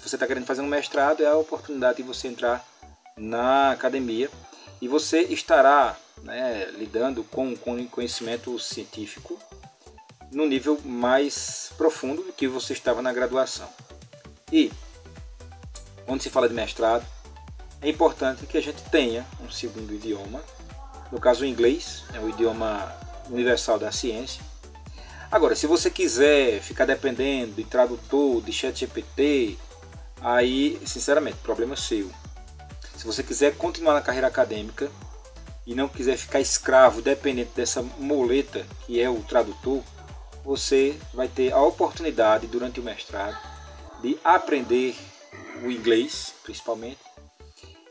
você está querendo fazer um mestrado, é a oportunidade de você entrar na academia e você estará, né, lidando com conhecimento científico no nível mais profundo do que você estava na graduação. E quando se fala de mestrado, é importante que a gente tenha um segundo idioma. No caso, o inglês é o idioma universal da ciência. Agora, se você quiser ficar dependendo de tradutor, de ChatGPT, aí, sinceramente, problema seu. Se você quiser continuar na carreira acadêmica e não quiser ficar escravo, dependente dessa muleta que é o tradutor, você vai ter a oportunidade, durante o mestrado, de aprender o inglês, principalmente.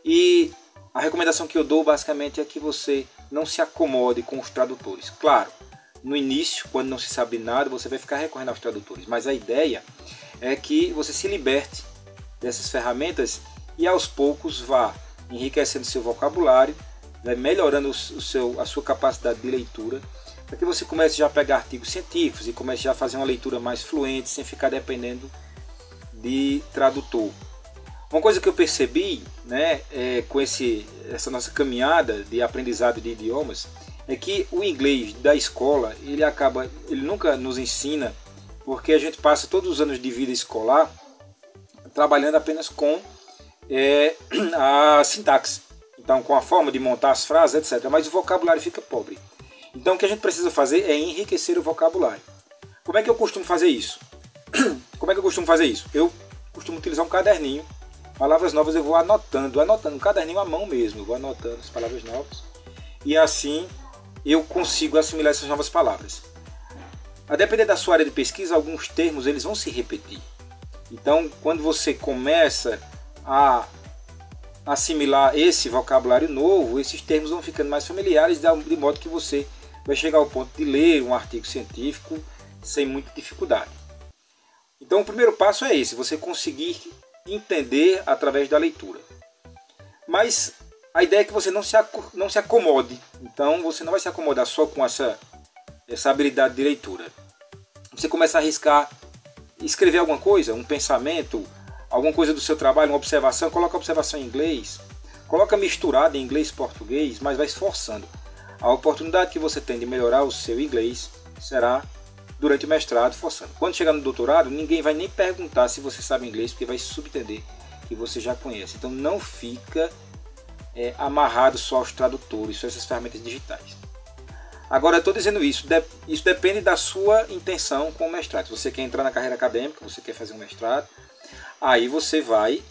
E a recomendação que eu dou, basicamente, é que você não se acomode com os tradutores. Claro, no início, quando não se sabe nada, você vai ficar recorrendo aos tradutores. Mas a ideia é que você se liberte dessas ferramentas e aos poucos vá enriquecendo seu vocabulário, vai melhorando a sua capacidade de leitura, para que você comece já a pegar artigos científicos e comece já a fazer uma leitura mais fluente, sem ficar dependendo de tradutor. Uma coisa que eu percebi, né, com essa nossa caminhada de aprendizado de idiomas, é que o inglês da escola, ele nunca nos ensina, porque a gente passa todos os anos de vida escolar trabalhando apenas com a sintaxe, então com a forma de montar as frases, etc. Mas o vocabulário fica pobre. Então o que a gente precisa fazer é enriquecer o vocabulário. Como é que eu costumo fazer isso? Eu costumo utilizar um caderninho. Palavras novas eu vou anotando um caderninho à mão mesmo, eu vou anotando as palavras novas e assim eu consigo assimilar essas novas palavras. A depender da sua área de pesquisa, alguns termos eles vão se repetir. Então, quando você começa a assimilar esse vocabulário novo, esses termos vão ficando mais familiares, de modo que você vai chegar ao ponto de ler um artigo científico sem muita dificuldade. Então, o primeiro passo é esse, você conseguir entender através da leitura. Mas a ideia é que você não se acomode. Então você não vai se acomodar só com essa habilidade de leitura. Você começa a arriscar escrever alguma coisa, um pensamento, alguma coisa do seu trabalho, uma observação, coloca a observação em inglês, coloca misturado em inglês e português, mas vai esforçando. A oportunidade que você tem de melhorar o seu inglês será durante o mestrado, forçando. Quando chegar no doutorado, ninguém vai nem perguntar se você sabe inglês, porque vai subentender que você já conhece. Então não fica amarrado só aos tradutores, só essas ferramentas digitais. Agora eu estou dizendo isso depende da sua intenção com o mestrado. Se você quer entrar na carreira acadêmica, você quer fazer um mestrado, aí você vai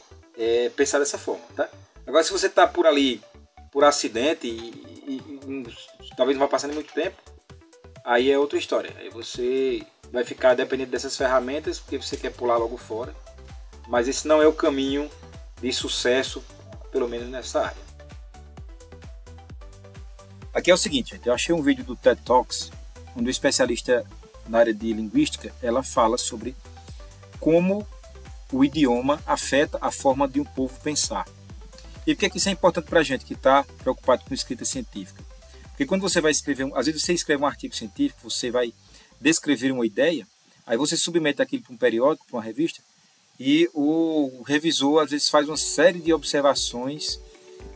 pensar dessa forma. Tá? Agora se você está por ali, por acidente, e talvez não vá passando muito tempo, aí é outra história. Aí você vai ficar dependendo dessas ferramentas porque você quer pular logo fora. Mas esse não é o caminho de sucesso, pelo menos nessa área. Aqui é o seguinte, gente, eu achei um vídeo do TED Talks, onde o especialista na área de linguística, ela fala sobre como o idioma afeta a forma de um povo pensar. E por que isso é importante para a gente que está preocupado com escrita científica? Porque quando você vai escrever, às vezes você escreve um artigo científico, você vai descrever uma ideia, aí você submete aquilo para um periódico, para uma revista, e o revisor às vezes faz uma série de observações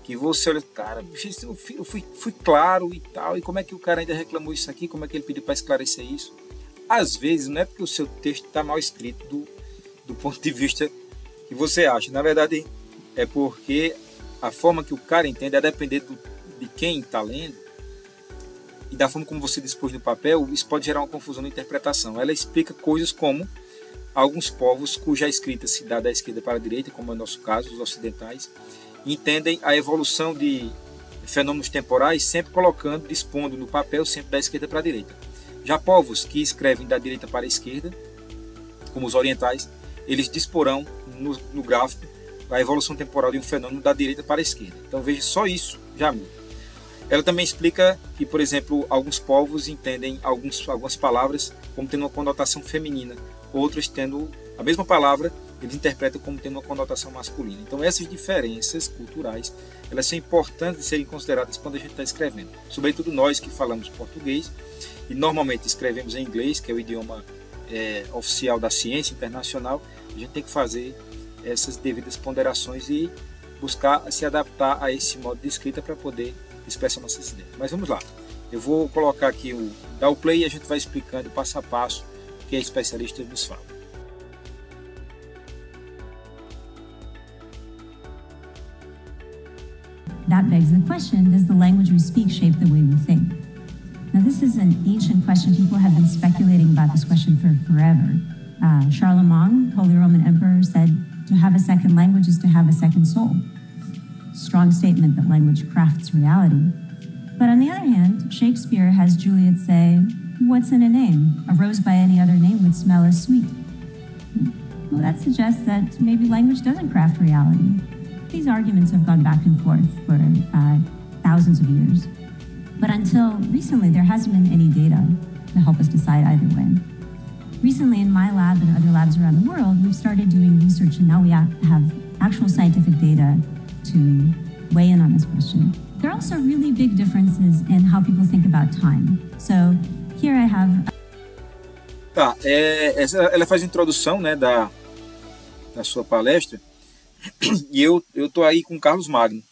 que você olha, cara, eu fui claro e tal, e como é que o cara ainda reclamou isso aqui, como é que ele pediu para esclarecer isso? Às vezes não é porque o seu texto está mal escrito do ponto de vista que você acha, na verdade é porque a forma que o cara entende, a depender de quem está lendo, e da forma como você dispôs no papel, isso pode gerar uma confusão na interpretação. Ela explica coisas como alguns povos cuja escrita se dá da esquerda para a direita, como é o nosso caso, os ocidentais, entendem a evolução de fenômenos temporais sempre dispondo no papel sempre da esquerda para a direita. Já povos que escrevem da direita para a esquerda, como os orientais, eles disporão no gráfico a evolução temporal de um fenômeno da direita para a esquerda. Então veja, só isso já muda. Ela também explica que, por exemplo, alguns povos entendem algumas palavras como tendo uma conotação feminina, outros tendo a mesma palavra, eles interpretam como tendo uma conotação masculina. Então essas diferenças culturais, elas são importantes de serem consideradas quando a gente está escrevendo. Sobretudo nós que falamos português e normalmente escrevemos em inglês, que é o idioma oficial da ciência internacional, a gente tem que fazer essas devidas ponderações e buscar se adaptar a esse modo de escrita para poder expressar nossas ideias. Mas vamos lá, eu vou colocar aqui dar o play e a gente vai explicando passo a passo o que a especialista nos fala. That begs the question, does the language we speak shape the way we think? Now, this is an ancient question. People have been speculating about this question for forever. Charlemagne, Holy Roman Emperor, said to have a second language is to have a second soul. Strong statement that language crafts reality. But on the other hand, Shakespeare has Juliet say, "What's in a name? A rose by any other name would smell as sweet." Well, that suggests that maybe language doesn't craft reality. These arguments have gone back and forth for thousands of years. But until recently, there hasn't been any data to help us decide either way. Recently, in my lab and other labs around the world, we've started doing research, and now we have actual scientific data to weigh in on this question. There are also really big differences in how people think about time. So here I have... Tá, ela faz a introdução, né, da sua palestra, e eu tô aí com Carlos Magno.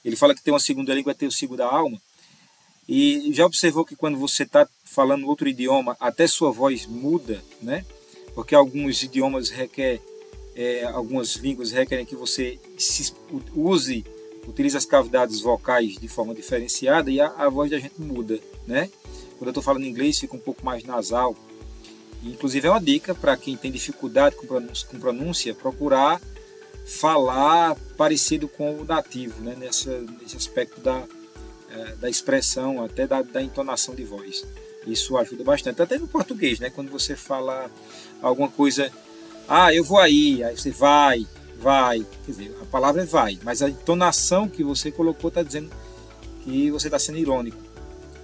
Ele fala que tem uma segunda língua, é ter o segunda alma. E já observou que quando você está falando outro idioma, até sua voz muda, né? Porque alguns idiomas algumas línguas requerem que você utilize as cavidades vocais de forma diferenciada e a voz da gente muda, né? Quando eu estou falando inglês, fica um pouco mais nasal. E, inclusive é uma dica para quem tem dificuldade com pronúncia, procurar falar parecido com o nativo, né? Nesse aspecto da expressão, até da entonação de voz. Isso ajuda bastante, até no português, né? Quando você fala alguma coisa, eu vou aí você vai, quer dizer, a palavra é vai, mas a entonação que você colocou está dizendo que você está sendo irônico.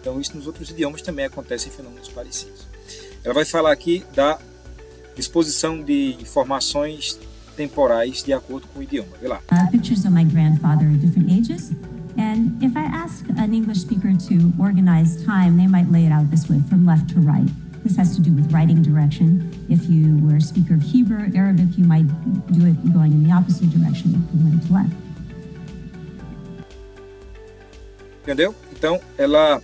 Então isso nos outros idiomas também acontece em fenômenos parecidos. Ela vai falar aqui da disposição de informações temporais de acordo com o idioma. Vê lá. Pictures of my grandfather at different ages. And if I ask an English speaker to organize time, they might lay it out this way, from left to right. This has to do with writing direction. If you were a speaker of Hebrew, Arabic, you might do it going in the opposite direction, from right to left. Entendeu? Então, ela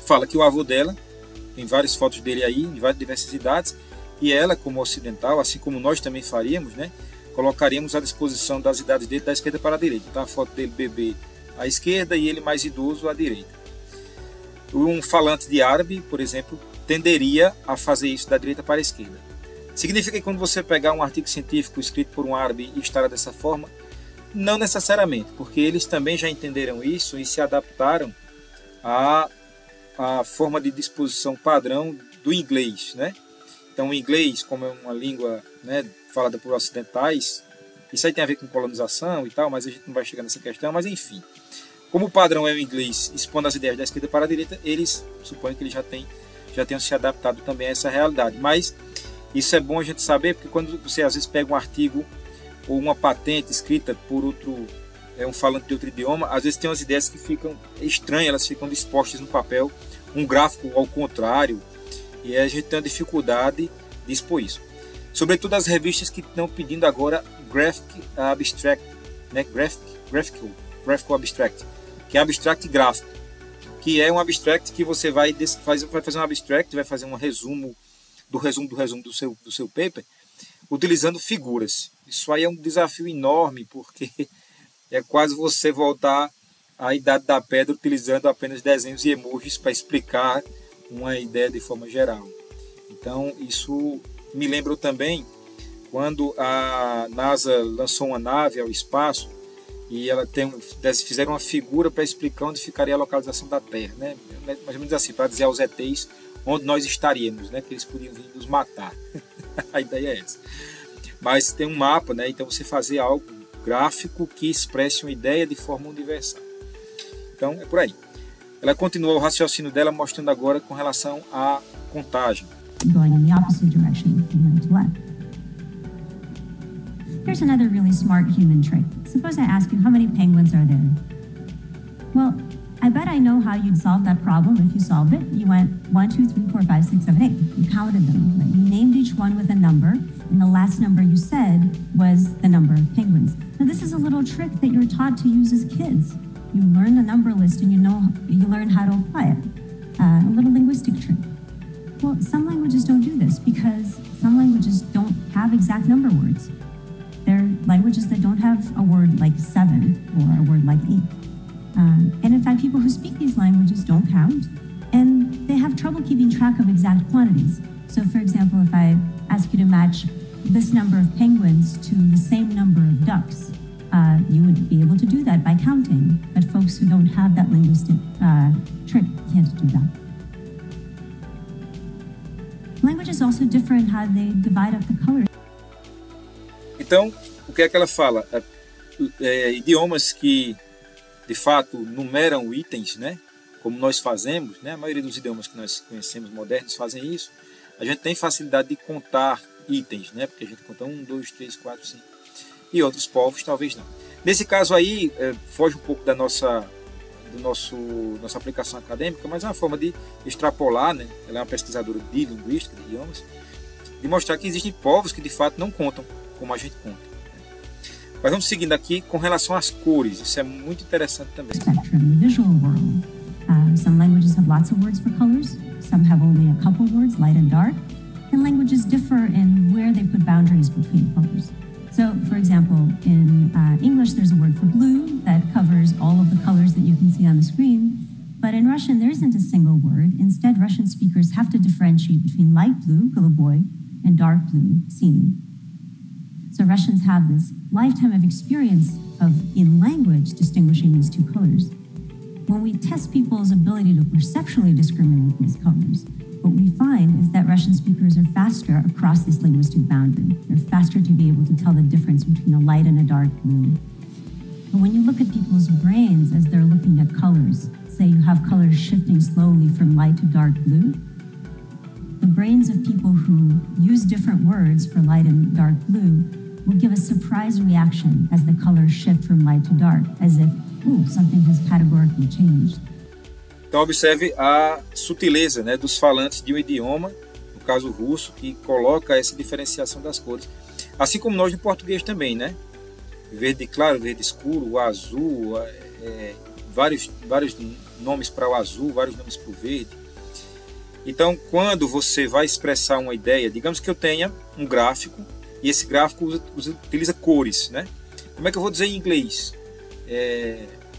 fala que o avô dela, tem várias fotos dele aí, em várias diversas idades, e ela, como ocidental, assim como nós também faríamos, né, colocaríamos à disposição das idades dele da esquerda para a direita. Então, a foto dele bebê à esquerda e ele mais idoso à direita. Um falante de árabe, por exemplo, tenderia a fazer isso da direita para a esquerda. Significa que quando você pegar um artigo científico escrito por um árabe e estará dessa forma? Não necessariamente, porque eles também já entenderam isso e se adaptaram à forma de disposição padrão do inglês, né? Então o inglês, como é uma língua, né, falada por ocidentais, isso aí tem a ver com colonização e tal, mas a gente não vai chegar nessa questão, mas enfim. Como o padrão é o inglês expondo as ideias da esquerda para a direita, eles supõem que eles já tenham se adaptado também a essa realidade. Mas isso é bom a gente saber, porque quando você às vezes pega um artigo ou uma patente escrita por um falante de outro idioma, às vezes tem umas ideias que ficam estranhas, elas ficam dispostas no papel, um gráfico ao contrário, e a gente tem uma dificuldade de expor isso. Sobretudo as revistas que estão pedindo agora Graphic Abstract, né? Graphical Abstract, que é abstract gráfico, que é um abstract que você vai fazer um abstract, vai fazer um resumo do seu paper, utilizando figuras. Isso aí é um desafio enorme, porque é quase você voltar à idade da pedra utilizando apenas desenhos e emojis para explicar uma ideia de forma geral. Então isso me lembrou também quando a NASA lançou uma nave ao espaço e fizeram uma figura para explicar onde ficaria a localização da Terra, né? Mais ou menos assim, para dizer aos ETs onde nós estaríamos, né? Que eles podiam vir nos matar. A ideia é essa. Mas tem um mapa, né? Então você fazer algo gráfico que expresse uma ideia de forma universal. Então é por aí. Ela continua o raciocínio dela mostrando agora com relação à contagem. Going in the opposite direction, from right to left. Here's another really smart human trick. Suppose I ask you, how many penguins are there? Well, I bet I know how you'd solve that problem if you solved it. You went 1, 2, 3, 4, 5, 6, 7, 8. You counted them. Right? You named each one with a number, and the last number you said was the number of penguins. Now, this is a little trick that you're taught to use as kids. You learn the number list and you learn how to apply it. A little linguistic trick. Well, some languages don't do this because some languages don't have exact number words. They're languages that don't have a word like 7 or a word like 8. And in fact, people who speak these languages don't count, and they have trouble keeping track of exact quantities. So for example, if I ask you to match this number of penguins to the same number of ducks, you would be able to do that by counting, but folks who don't have that linguistic trick can't do that. Languages also differ in how they divide up the colors. Então, o que é que ela fala? Idiomas que, de fato, numeram itens, né? Como nós fazemos, né? A maioria dos idiomas que nós conhecemos modernos fazem isso. A gente tem facilidade de contar itens, né? Porque a gente conta 1, 2, 3, 4, 5. E outros povos talvez não. Nesse caso aí, foge um pouco da nossa aplicação acadêmica, mas é uma forma de extrapolar, né? Ela é uma pesquisadora de linguística, de idiomas, de mostrar que existem povos que de fato não contam como a gente conta. Mas vamos seguindo aqui com relação às cores. Isso é muito interessante também. Spectrum, the visual world. Some languages have lots of words for colors. Some have only a couple words, light and dark. And languages differ in where they put boundaries between colors. So, for example, in English, there's a word for blue that covers all of the colors that you can see on the screen. But in Russian, there isn't a single word. Instead, Russian speakers have to differentiate between light blue, голубой, and dark blue, синий. So Russians have this lifetime of experience of, in language, distinguishing these two colors. When we test people's ability to perceptually discriminate these colors, what we find is that Russian speakers are faster across this linguistic boundary. They're faster to be able to tell the difference between a light and a dark blue. But when you look at people's brains as they're looking at colors, say you have colors shifting slowly from light to dark blue, the brains of people who use different words for light and dark blue will give a surprise reaction as the colors shift from light to dark, as if, ooh, something has categorically changed. Então observe a sutileza, né, dos falantes de um idioma, no caso russo, que coloca essa diferenciação das cores. Assim como nós no português também, né? Verde claro, verde escuro, o azul, vários nomes para o azul, vários nomes para o verde. Então, quando você vai expressar uma ideia, digamos que eu tenha um gráfico, e esse gráfico utiliza cores, né? Como é que eu vou dizer em inglês?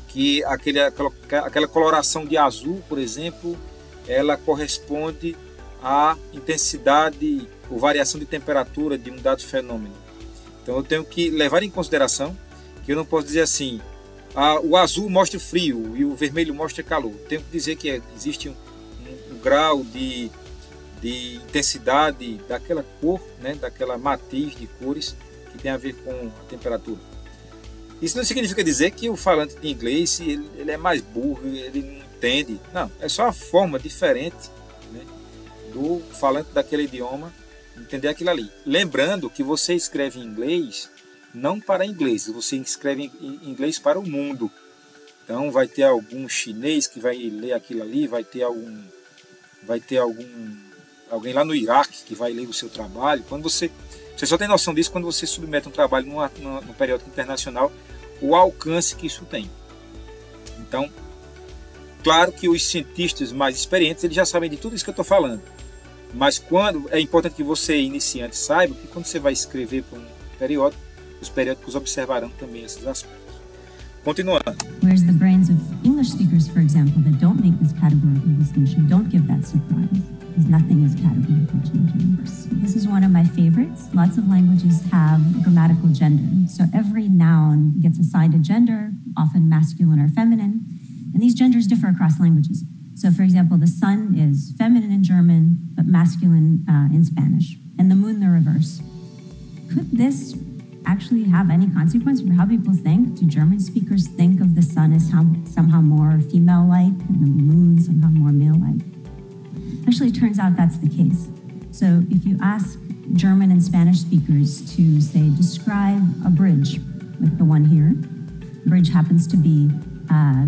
Que aquela coloração de azul, por exemplo, ela corresponde à intensidade ou variação de temperatura de um dado fenômeno. Então eu tenho que levar em consideração que eu não posso dizer assim, o azul mostra frio e o vermelho mostra calor. Eu tenho que dizer que existe um grau de intensidade daquela cor, né, daquela matiz de cores que tem a ver com a temperatura. Isso não significa dizer que o falante de inglês ele é mais burro, ele não entende. Não, é só uma forma diferente, né, do falante daquele idioma entender aquilo ali. Lembrando que você escreve em inglês não para inglês, você escreve em inglês para o mundo. Então vai ter algum chinês que vai ler aquilo ali, vai ter alguém lá no Iraque que vai ler o seu trabalho. Quando você só tem noção disso quando você submete um trabalho no periódico internacional, o alcance que isso tem. Então, claro que os cientistas mais experientes eles já sabem de tudo isso que eu estou falando. Mas é importante que você, iniciante, saiba que quando você vai escrever para um periódico, os periódicos observarão também esses aspectos. Continuando. Whereas the brains of English speakers, for example, that don't make this categorical distinction, don't give that surprise, because nothing is categorically changing. This is one of my favorites. Lots of languages have grammatical gender. So every noun gets assigned a gender, often masculine or feminine, and these genders differ across languages. So for example, the sun is feminine in German, but masculine in Spanish, and the moon the reverse. Could this actually have any consequence for how people think? Do German speakers think of the sun as somehow more female-like and the moon somehow more male-like? Actually, it turns out that's the case. So if you ask German and Spanish speakers to, say, describe a bridge, like the one here, bridge happens to be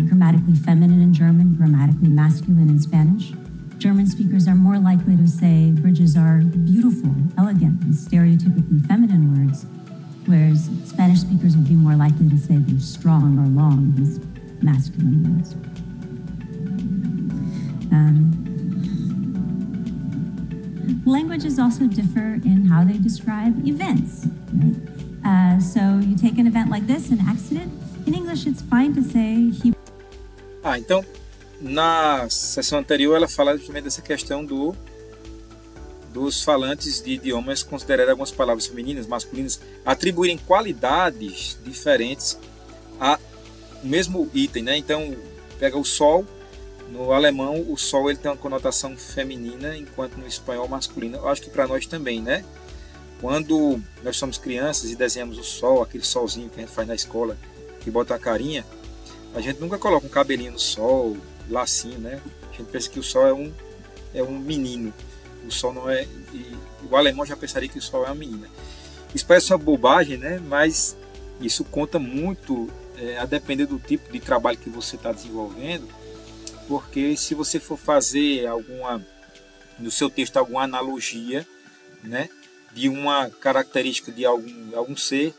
grammatically feminine in German, grammatically masculine in Spanish. German speakers are more likely to say bridges are beautiful, elegant, and stereotypically feminine words, whereas Spanish speakers will be more likely to say they're strong or long, these masculine words. Languages also differ in how they describe events, right? So you take an event like this, an accident. In English, it's fine to say he... Então, na sessão anterior, ela fala também dessa questão dos falantes de idiomas considerarem algumas palavras femininas, masculinas, atribuírem qualidades diferentes ao mesmo item, né? Então, pega o sol. No alemão, o sol ele tem uma conotação feminina, enquanto no espanhol masculina. Eu acho que para nós também, né? Quando nós somos crianças e desenhamos o sol, aquele solzinho que a gente faz na escola, que bota a carinha, a gente nunca coloca um cabelinho no sol, lacinho, né? A gente pensa que o sol é um menino. O sol não é... o alemão já pensaria que o sol é uma menina. Isso parece uma bobagem, né? Mas isso conta muito a depender do tipo de trabalho que você está desenvolvendo. Porque se você for fazer no seu texto alguma analogia, né, de uma característica de algum ser,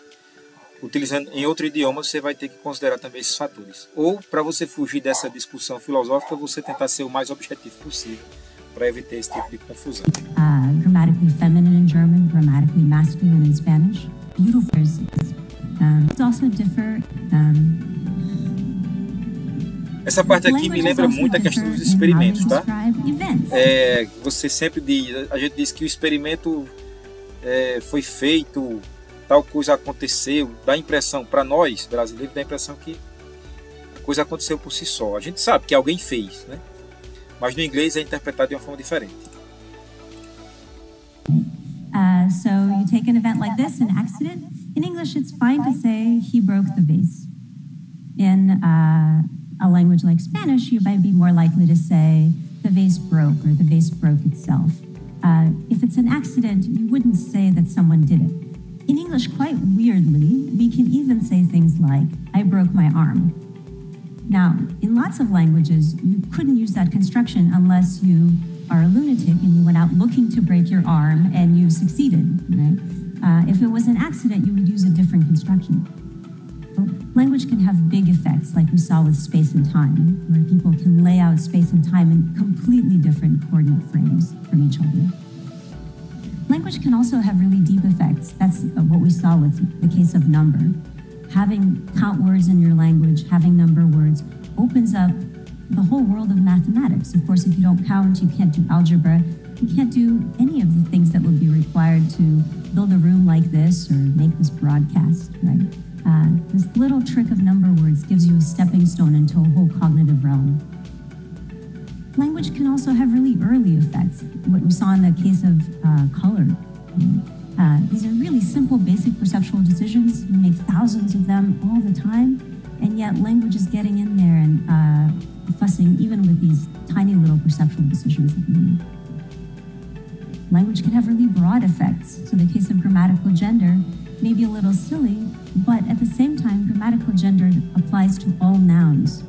utilizando em outro idioma, você vai ter que considerar também esses fatores. Ou, para você fugir dessa discussão filosófica, você tentar ser o mais objetivo possível para evitar esse tipo de confusão. Grammatically feminine in German, grammatically masculine in Spanish. Beautiful. It's also differ. Essa parte aqui me lembra muito a questão dos experimentos, tá? Você sempre a gente diz que o experimento foi feito, tal coisa aconteceu, dá a impressão, para nós brasileiros, dá a impressão que a coisa aconteceu por si só. A gente sabe que alguém fez, né? Mas no inglês é interpretado de uma forma diferente. So you take an event like this, an accident. In English, it's fine to say he broke the vase. In a language like Spanish, you might be more likely to say the vase broke or the vase broke itself. If it's an accident, you wouldn't say that someone did it. In English, quite weirdly, we can even say things like, I broke my arm. Now, in lots of languages, you couldn't use that construction unless you are a lunatic and you went out looking to break your arm and you succeeded, right? If it was an accident, you would use a different construction. Language can have big effects, like we saw with space and time, where people can lay out space and time in completely different coordinate frames from each other. Language can also have really deep effects. That's what we saw with the case of number. Having count words in your language, having number words, opens up the whole world of mathematics. Of course, if you don't count, you can't do algebra. You can't do any of the things that would be required to build a room like this or make this broadcast, right? This little trick of number words gives you a stepping stone into a whole cognitive realm. Language can also have really early effects, what we saw in the case of color. These are really simple, basic perceptual decisions. We make thousands of them all the time, and yet language is getting in there and fussing even with these tiny little perceptual decisions that we make. Language can have really broad effects. So the case of grammatical gender may be a little silly, but at the same time, grammatical gender applies to all nouns.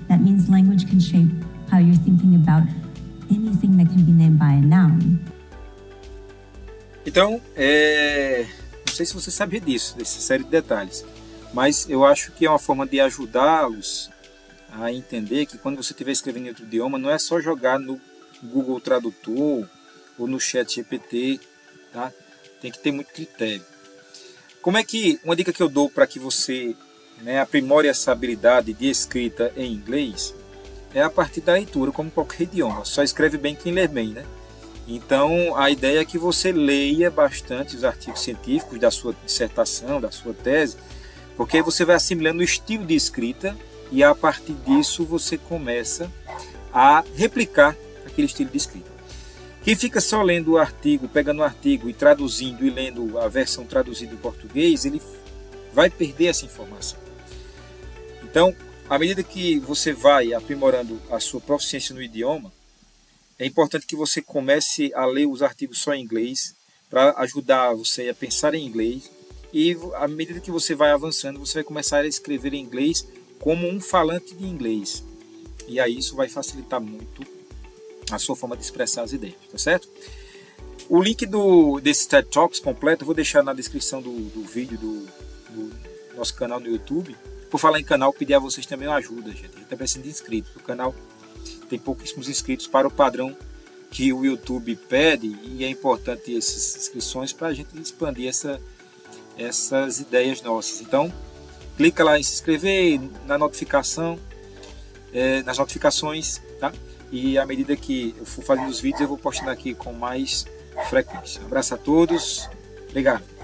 That means language can shape how you're thinking about anything that can be named by a noun. Então, não sei se você sabia disso, dessa série de detalhes, mas eu acho que é uma forma de ajudá-los a entender que quando você estiver escrevendo em outro idioma, não é só jogar no Google Tradutor ou no Chat GPT, tá? Tem que ter muito critério. Como é que, uma dica que eu dou para que você, né, aprimore essa habilidade de escrita em inglês é a partir da leitura, como qualquer idioma. Só escreve bem quem lê bem, né? Então, a ideia é que você leia bastante os artigos científicos da sua dissertação, da sua tese, porque aí você vai assimilando o estilo de escrita e a partir disso você começa a replicar aquele estilo de escrita. Quem fica só lendo o artigo, pegando o artigo e traduzindo e lendo a versão traduzida em português, ele vai perder essa informação. Então, à medida que você vai aprimorando a sua proficiência no idioma, é importante que você comece a ler os artigos só em inglês, para ajudar você a pensar em inglês. E à medida que você vai avançando, você vai começar a escrever em inglês como um falante de inglês. E aí isso vai facilitar muito a sua forma de expressar as ideias, tá certo? O link desse TED Talks completo eu vou deixar na descrição do vídeo do nosso canal no YouTube. Por falar em canal, pedir a vocês também uma ajuda, gente. A gente está precisando de inscritos. O canal tem pouquíssimos inscritos para o padrão que o YouTube pede, e é importante essas inscrições para a gente expandir essas ideias nossas. Então, clica lá em se inscrever, na notificação, nas notificações, tá? E à medida que eu for fazendo os vídeos, eu vou postando aqui com mais frequência. Um abraço a todos. Obrigado.